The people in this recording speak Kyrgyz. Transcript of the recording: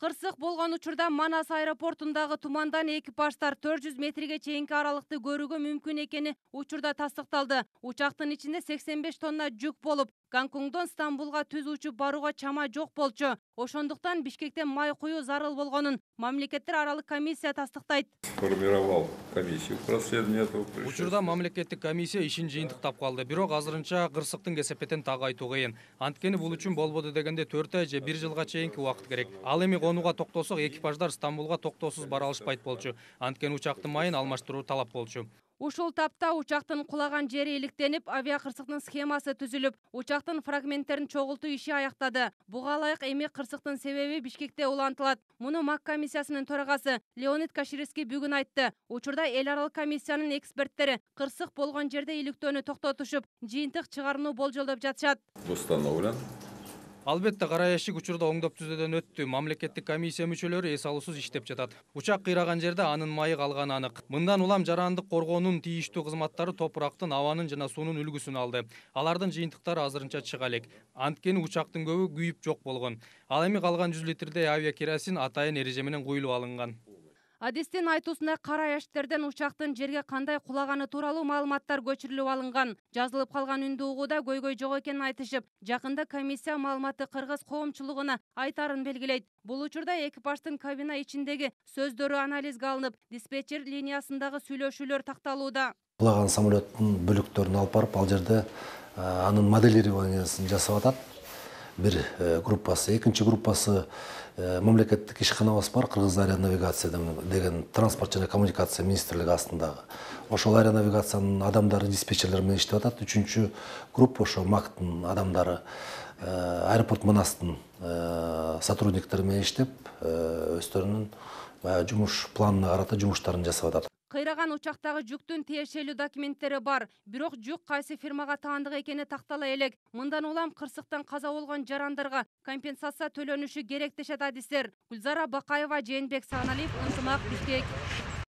Кырсык болгон учурда Манас аэропортундагы тумандан экипаждар 400 метрге чейинки аралыкты көрүүгө мүмкүн экени учурда тастыкталды. Учактын ичинде 85 тонна жүк болуп, Гонконгдон Стамбулга түз учуп барууга чама жок болчу. Ошондуктан Бишкектен май куюу зарыл болгонун мамлекеттер аралык комиссия тастыктайт. Сформировал комиссию по расследованию этого происшествия. Учурда мамлекеттик комиссия ишин жыйынтыктап калды. Бирок азырынча кырсыктын кесепетин так айтуу кыйын. Анткени бул үчүн болбоду дегенде 4 ай же 1 жылга чейинки убакыт керек. Ал эми конууга токтосок, экипаждар Стамбулга токтоосуз бара алышпайт болчу. Анткени учактын майын алмаштыруу талап болчу. Ушул тапта учактын кулаган жери иликтенип, авиакырсыктын схемасы түзүлүп, учактын фрагменттерин чогултуу иши аяктады. Буга ылайык эми кырсыктын себеби Бишкекте улантылат. Муну МАК комиссиясынын төрагасы Леонид Каширский бүгүн айтты. Учурда эл аралык комиссиянын эксперттери кырсык болгон жерде иликтөөнү токтотушуп, жыйынтык чыгарууну болжолдоп жатышат. Установлен. Албетте кара ящик учурда оңдоп түзүүдөн өттү. Мамлекеттик комиссия мүчөлөрү эс алуусуз иштеп жатат. Учак кыйраган жерде анын майы калганы анык. Мындан улам жарандык коргоонун тийиштүү кызматтары топурактын, абанын жана суунун үлгүсүн алды. Алардын жыйынтыктары азырынча чыга элек. Анткени учактын көбү күйүп жок болгон. Ал эми калган 100 литрдей авиакеросин атайын эреже менен куюлуп алынган. Адистин айтуусунда кара ящиктерден учактын жерге кандай кулаганы тууралуу маалыматтар көчүрүлүп алынган. Жазылып калган үндү угууда көйгөй жок экенин айтышып, жакында комиссия маалыматты кыргыз коомчулугуна айтарын белгилейт. Бул учурда экипаждын кабина ичиндеги сөздөрү анализге алынып, диспетчер линиясындагы сүйлөшүүлөр такталууда. Кулаган самолеттин бөлүктөрүн алып барып, ал жерде анын моделированиясын жасап атат. Бир группасы, экинчи группасы мамлекеттик ишканабыз бар, Кыргыз аэронавигация деген транспорт жана коммуникация министрлиги астындагы. Ошол аэронавигациянын адамдары диспетчерлер менен иштеп атат. Үчүнчү группа ошо МАКтын адамдары аэропорт Манастын сотрудниктери менен иштеп, өздөрүнүн жумуш планына карата жумуштарын жасап атат. Кыйраган учактагы жүктүн тиешелүү документтери бар, бирок жүк кайсы фирмага таандык экени тактала элек. Мындан улам кырсыктан каза болгон жарандарга компенсация төлөнүшү керек дешет адистер. Гүлзара Бакаева, Жээнбек Сааналиев, Ынтымак, Бишкек.